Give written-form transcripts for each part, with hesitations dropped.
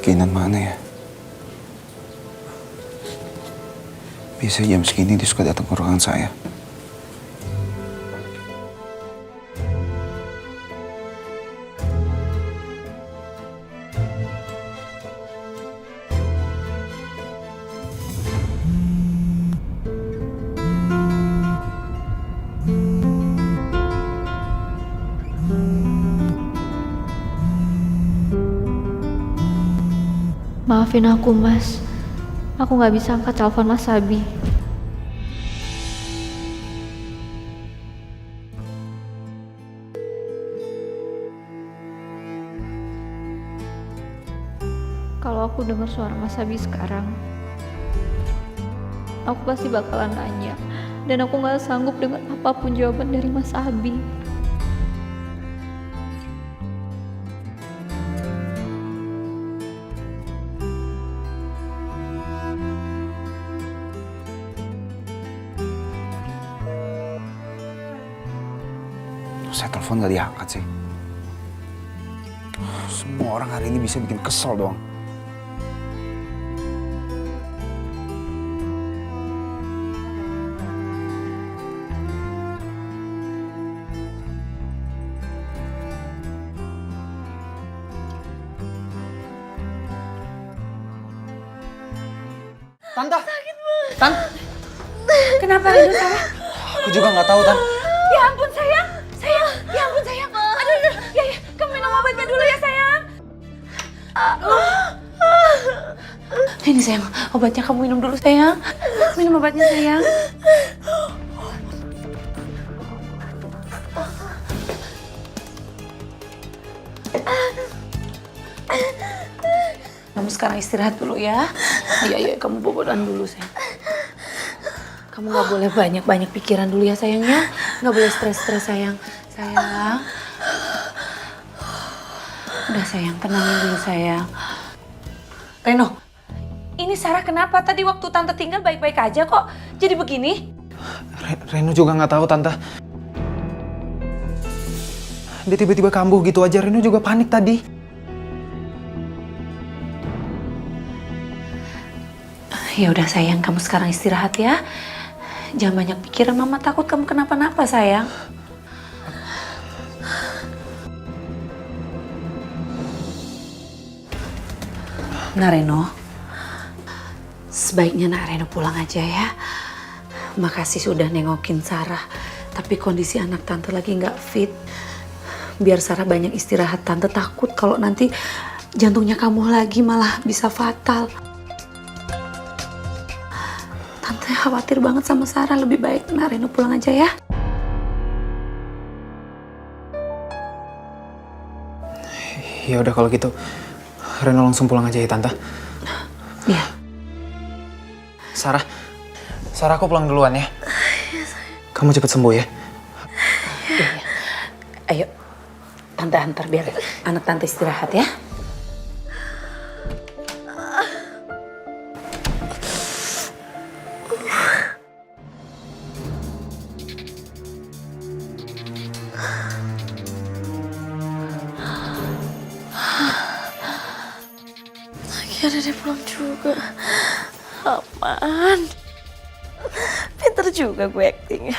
Kinan mana ya? Biasa jam segini dia suka datang ke ruangan saya. Maafin aku, Mas. Aku nggak bisa angkat telepon Mas Abi. Kalau aku dengar suara Mas Abi sekarang, aku pasti bakalan nanya. Dan aku nggak sanggup dengan apapun jawaban dari Mas Abi. Saya telepon gak diangkat sih. Semua orang hari ini bisa bikin kesel doang. Tante, Tan, kenapa Reno salah? Aku juga nggak tahu, Tan. Ya ampun sayang, ya ampun sayang. Aduh, ya, kamu minum obatnya dulu ya sayang. Ini sayang, obatnya kamu minum dulu sayang. Minum obatnya sayang. Kamu sekarang istirahat dulu ya. Iya, kamu bobolan dulu sayang. Kamu nggak boleh banyak pikiran dulu ya sayangnya. Nggak boleh stres sayang. Sayang. Udah sayang, tenangin dulu sayang. Reno, ini Sarah kenapa? Tadi waktu Tante tinggal baik-baik aja kok. Jadi begini? Reno juga nggak tahu Tante. Dia tiba-tiba kambuh gitu aja. Reno juga panik tadi. Ya udah sayang, kamu sekarang istirahat ya. Jangan banyak pikiran, Mama takut kamu kenapa-napa sayang. Nah Reno, sebaiknya Nak Reno pulang aja ya. Makasih sudah nengokin Sarah, tapi kondisi anak Tante lagi nggak fit. Biar Sarah banyak istirahat, Tante takut kalau nanti jantungnya kamu lagi malah bisa fatal. Tante khawatir banget sama Sarah, lebih baik Nak Reno pulang aja ya. Ya udah kalau gitu, Reno langsung pulang aja ya Tante. Iya. Sarah aku pulang duluan ya. Kamu cepet sembuh ya. Iya. Ayo, Tante antar biar anak Tante istirahat ya. Akhirnya dia pulang juga. Aman. Pinter juga gue acting.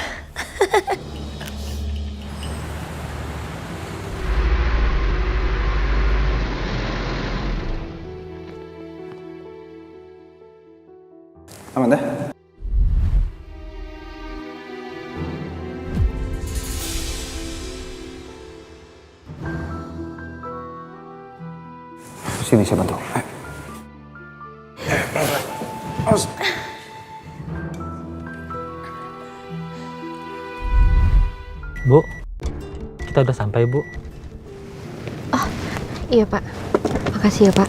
Amanda? Sini saya bantu. Bu, kita udah sampai, Bu. Oh, iya Pak. Makasih ya Pak.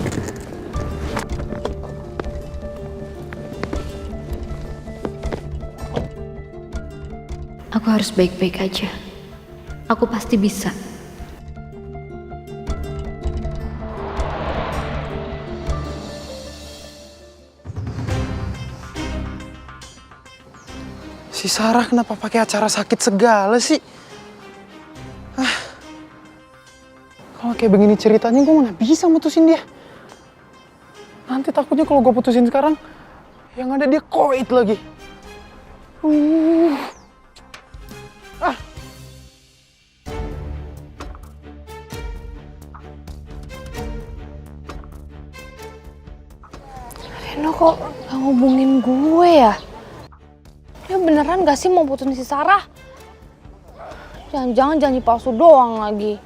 Aku harus baik-baik aja. Aku pasti bisa. Si Sarah kenapa pakai acara sakit segala sih? Kalau kayak begini ceritanya gue mana bisa mutusin dia. Nanti takutnya kalau gue putusin sekarang, yang ada dia koit lagi. Ah. Reno kok gak ngubungin gue ya? Dia beneran gak sih mau putusin si Sarah? Jangan-jangan janji palsu doang lagi.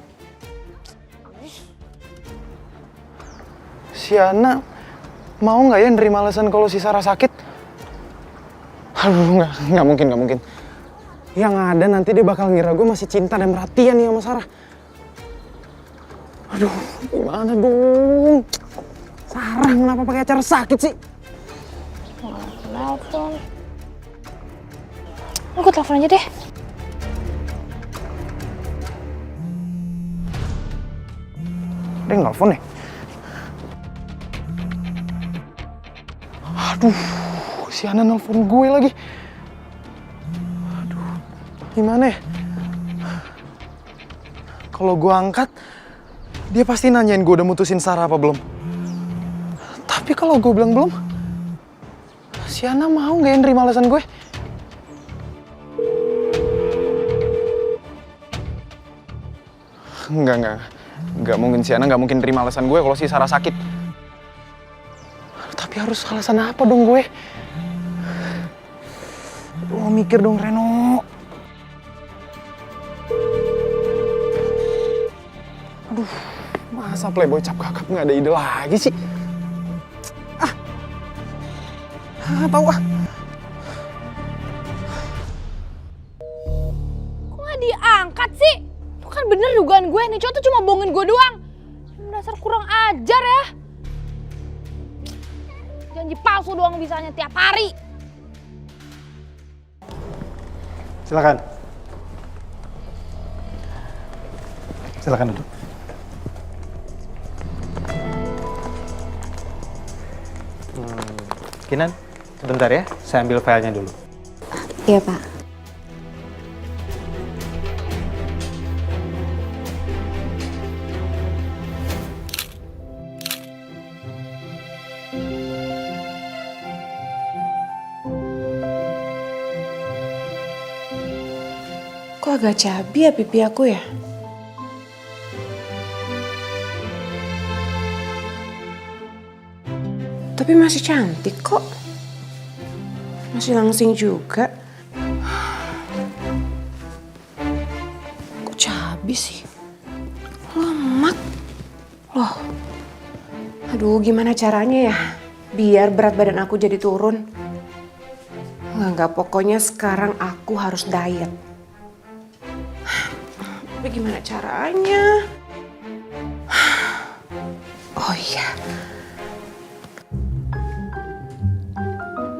Si Ana mau nggak ya nerima alasan kalau si Sarah sakit? Aduh, nggak mungkin. Yang ada nanti dia bakal ngira gue masih cinta dan perhatian nih sama Sarah. Aduh, gimana dong? Sarah kenapa pakai acara sakit sih? Telepon. Gue telepon aja deh. Dia nelfon nih. Aduh, si Ana nelfon gue lagi. Aduh, gimana ya? Kalau gue angkat, dia pasti nanyain gue udah mutusin Sarah apa belum. Tapi kalau gue bilang belum, si Ana mau nggak ya nerima alasan gue? Enggak mungkin, si Ana nggak mungkin terima alasan gue kalau si Sarah sakit. Tapi harus alasan apa dong gue? Lo mikir dong, Reno. Aduh, masa playboy cap kakap nggak ada ide lagi sih? Tahu ah. Kok gak diangkat sih? Itu kan bener dugaan gue, nih cowok tuh cuma bohongin gue doang. Dasar kurang ajar ya. Janji palsu doang bisanya tiap hari. Silakan. Silakan duduk. Kinan, sebentar ya, saya ambil filenya dulu. Iya, Pak. Kok agak cabi ya pipi aku ya? Tapi masih cantik kok. Masih langsing juga. Kok cabi sih? Lemak. Loh. Aduh, gimana caranya ya? Biar berat badan aku jadi turun. Enggak, pokoknya sekarang aku harus diet. Tapi gimana caranya? Oh iya.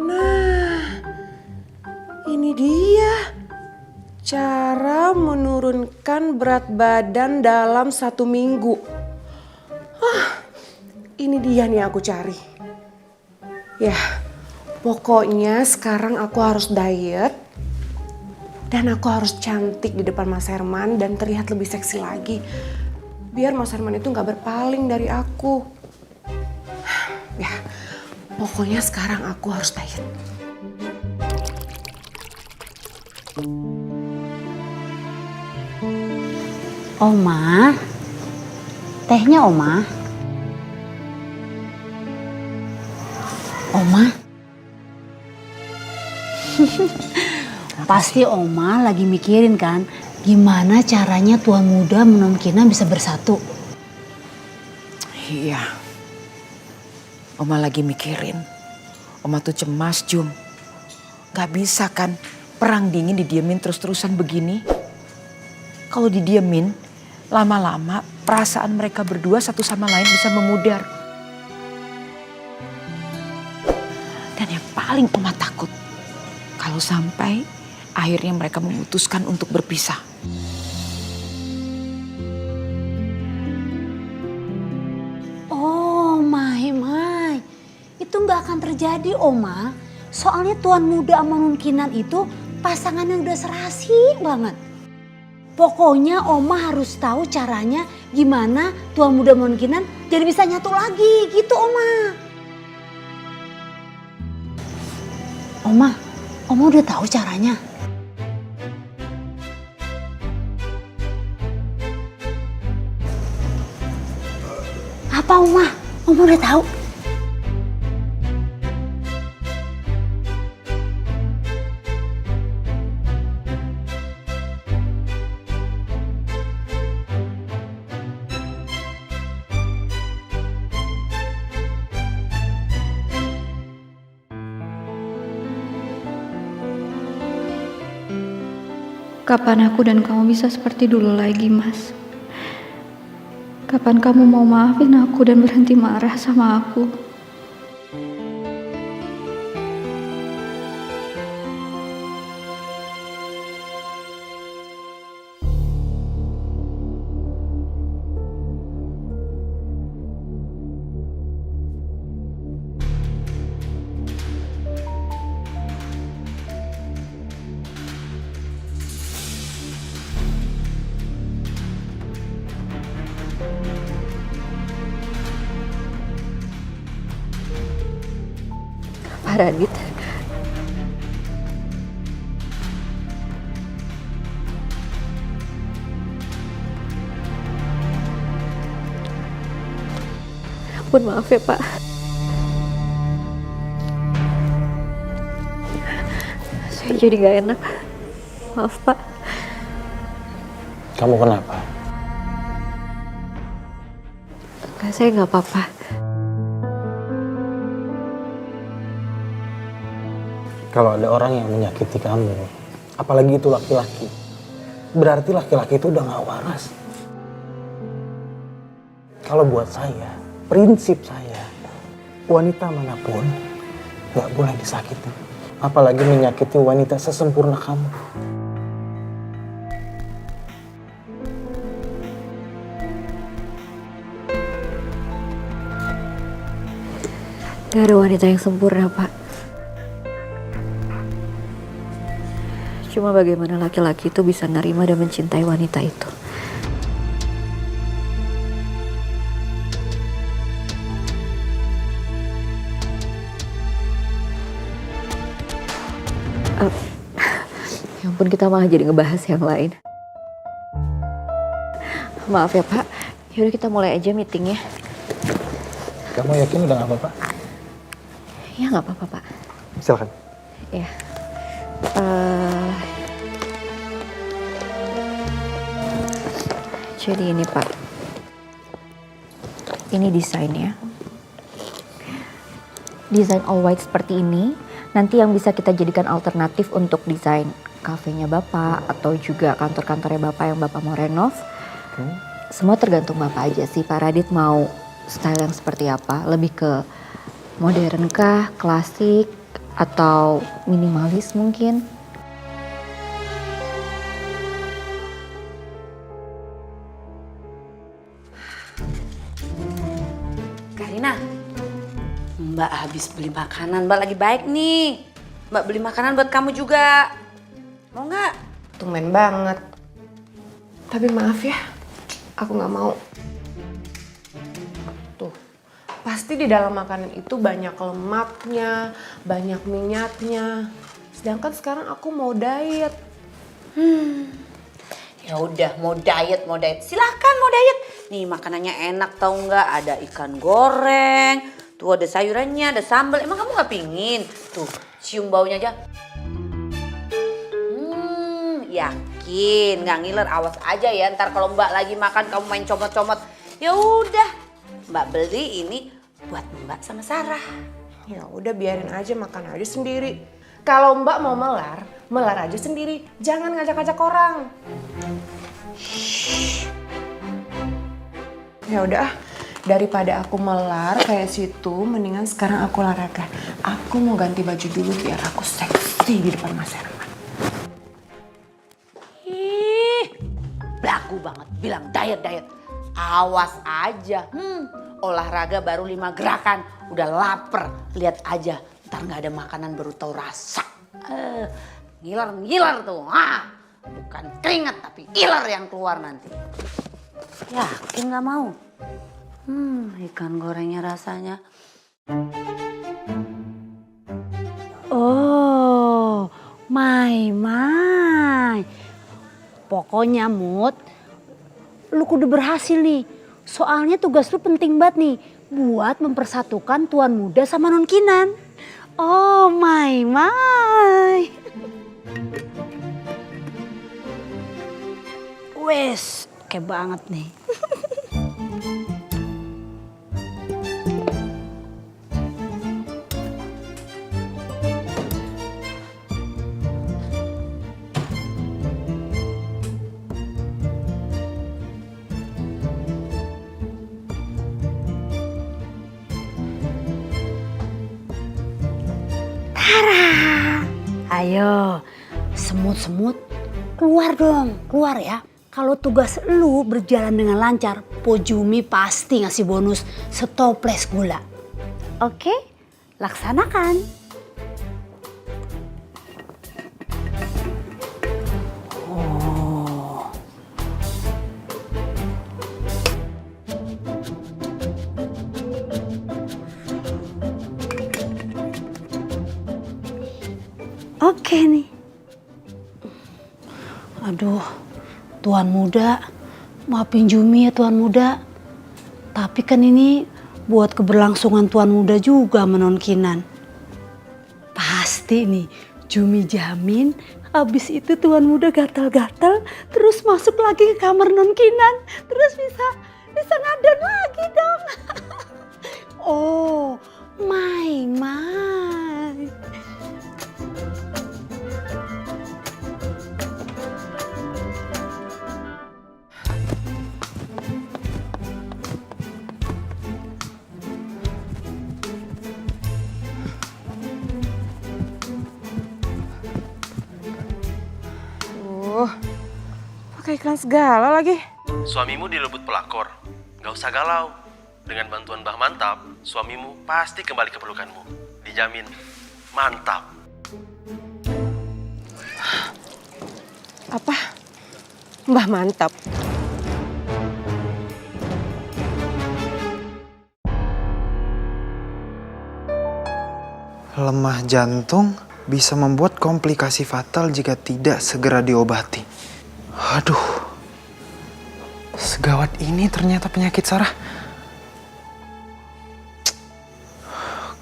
Nah, ini dia cara menurunkan berat badan dalam 1 minggu. Ini dia nih aku cari. Ya, pokoknya sekarang aku harus diet. Dan aku harus cantik di depan Mas Herman dan terlihat lebih seksi lagi. Biar Mas Herman itu gak berpaling dari aku. Ya, pokoknya sekarang aku harus diet. Oma, tehnya Oma. Oma. Pasti Oma lagi mikirin kan gimana caranya tuan muda non Kinan bisa bersatu. Iya. Oma lagi mikirin. Oma tuh cemas, Jum. Gak bisa kan perang dingin didiemin terus-terusan begini. Kalau didiemin, lama-lama perasaan mereka berdua satu sama lain bisa memudar. Dan yang paling Oma takut, kalau sampai akhirnya mereka memutuskan untuk berpisah. Oh, Mai. Itu nggak akan terjadi, Oma. Soalnya tuan muda sama non Kinan itu pasangannya udah serasi banget. Pokoknya Oma harus tahu caranya gimana tuan muda non Kinan jadi bisa nyatu lagi gitu, Oma. Oma udah tahu caranya? Apa Oma? Oma udah tahu? Kapan aku dan kamu bisa seperti dulu lagi, Mas? Kapan kamu mau maafin aku dan berhenti marah sama aku? Pak Radit, ampun maaf ya Pak. Saya jadi gak enak. Maaf Pak. Kamu kenapa? Enggak, saya gak apa-apa. Kalau ada orang yang menyakiti kamu, apalagi itu laki-laki, berarti laki-laki itu udah gak waras. Kalau buat saya, prinsip saya, wanita manapun gak boleh disakiti. Apalagi menyakiti wanita sesempurna kamu. Gak ada wanita yang sempurna, Pak. Cuma bagaimana laki-laki itu bisa nerima dan mencintai wanita itu. Ya ampun, kita malah jadi ngebahas yang lain. Maaf ya Pak, yaudah kita mulai aja meetingnya. Kamu yakin udah gak apa-apa? Ya nggak apa-apa Pak. Silakan. Ya. Jadi ini Pak, ini desainnya. Desain all white seperti ini, nanti yang bisa kita jadikan alternatif untuk desain kafenya Bapak atau juga kantor-kantornya Bapak yang Bapak mau renov. Semua tergantung Bapak aja sih, Pak Radit mau style yang seperti apa, lebih ke modern kah, klasik, atau minimalis mungkin. Karina, Mbak habis beli makanan, Mbak lagi baik nih. Mbak beli makanan buat kamu juga. Mau nggak? Tumben banget. Tapi maaf ya, aku nggak mau. Tuh, pasti di dalam makanan itu banyak lemaknya, banyak minyaknya. Sedangkan sekarang aku mau diet. Ya udah, mau diet. Silakan mau diet. Nih makanannya enak tau nggak? Ada ikan goreng, tuh ada sayurannya, ada sambal. Emang kamu nggak pingin? Tuh, cium baunya aja. Yakin, nggak ngiler. Awas aja ya. Ntar kalau Mbak lagi makan kamu main comot-comot. Ya udah, Mbak beli ini buat Mbak sama Sarah. Ya udah biarin aja, makan aja sendiri. Kalau Mbak mau melar aja sendiri. Jangan ngajak-ngajak orang. Ya udah, daripada aku melar kayak situ, mendingan sekarang aku olahraga. Aku mau ganti baju dulu biar aku seksi di depan Mas Herman. Belagu banget bilang diet. Awas aja. Olahraga baru 5 gerakan. Udah lapar. Lihat aja. Ntar gak ada makanan baru tahu rasa. Ngiler tuh. Bukan keringat tapi iler yang keluar nanti. Yakin gak mau? Ikan gorengnya rasanya. Oh, Mai. Pokoknya Mut, lu kudu berhasil nih. Soalnya tugas lu penting banget nih buat mempersatukan tuan muda sama non Kinan. Oh, Mai. Wes, oke banget nih. Ayo, semut-semut keluar dong, keluar ya. Kalau tugas lu berjalan dengan lancar, Pojumi pasti ngasih bonus setoples gula. Oke, laksanakan. Oke nih. Aduh, Tuan Muda, maafin Jumi ya Tuan Muda. Tapi kan ini buat keberlangsungan Tuan Muda juga menon Kinan. Pasti nih, Jumi jamin habis itu Tuan Muda gatal-gatal terus masuk lagi ke kamar non Kinan. Terus bisa ngadon lagi dong. Oh, Mai. Pakai iklan segala lagi. Suamimu dilebut pelakor. Gak usah galau. Dengan bantuan Mbah Mantap, suamimu pasti kembali ke pelukanmu. Dijamin mantap. Apa? Mbah Mantap? Lemah jantung bisa membuat komplikasi fatal jika tidak segera diobati. Aduh, segawat ini ternyata penyakit Sarah.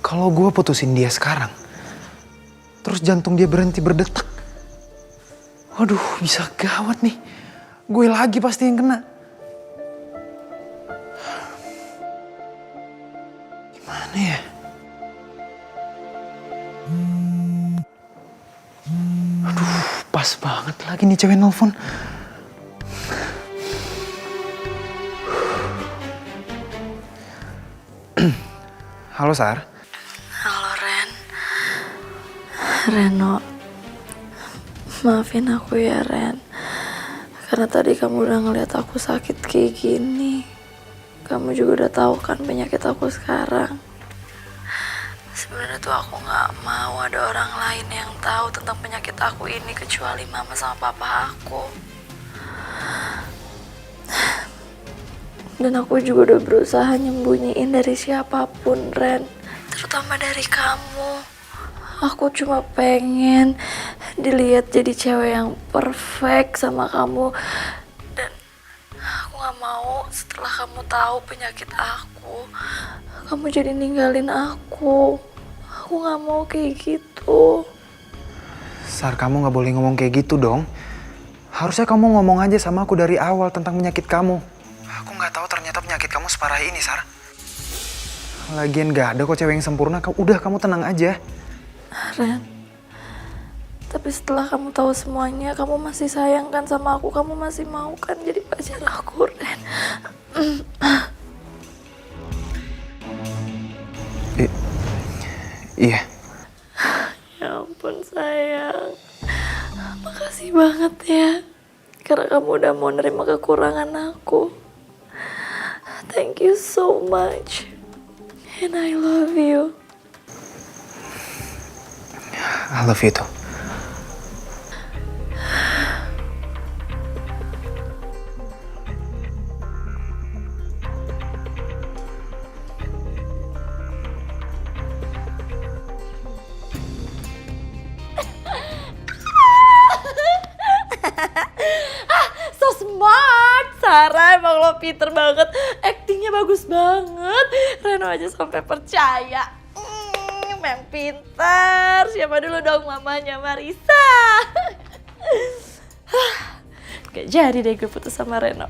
Kalau gue putusin dia sekarang, terus jantung dia berhenti berdetak. Waduh, bisa gawat nih. Gue lagi pasti yang kena. Gimana ya? Aduh, pas banget lagi nih cewek nelfon. Halo, Sar. Halo, Ren. Reno, maafin aku ya, Ren. Karena tadi kamu udah ngeliat aku sakit kayak gini. Kamu juga udah tahu kan penyakit aku sekarang. Sebenarnya tuh aku nggak mau ada orang lain yang tahu tentang penyakit aku ini kecuali mama sama papa aku. Dan aku juga udah berusaha nyembunyiin dari siapapun, Ren. Terutama dari kamu. Aku cuma pengen dilihat jadi cewek yang perfect sama kamu. Dan aku gak mau setelah kamu tahu penyakit aku, kamu jadi ninggalin aku. Aku gak mau kayak gitu. Sar, kamu gak boleh ngomong kayak gitu dong. Harusnya kamu ngomong aja sama aku dari awal tentang penyakit kamu. Aku gak tahu ternyata penyakit kamu separah ini, Sar. Lagian gak ada kok cewek yang sempurna. Udah, kamu tenang aja. Ren, tapi setelah kamu tahu semuanya, kamu masih sayang kan sama aku? Kamu masih mau kan jadi pacar aku, Ren? Iya. Ya ampun sayang, makasih banget ya. Karena kamu udah mau nerima kekurangan aku. Thank you so much. And I love you. I love you too. Sarah, emang lo pinter banget. Aktingnya bagus banget. Reno aja sampai percaya. Emang pinter. Siapa dulu dong mamanya Marisa? Gak jadi deh gue putus sama Reno.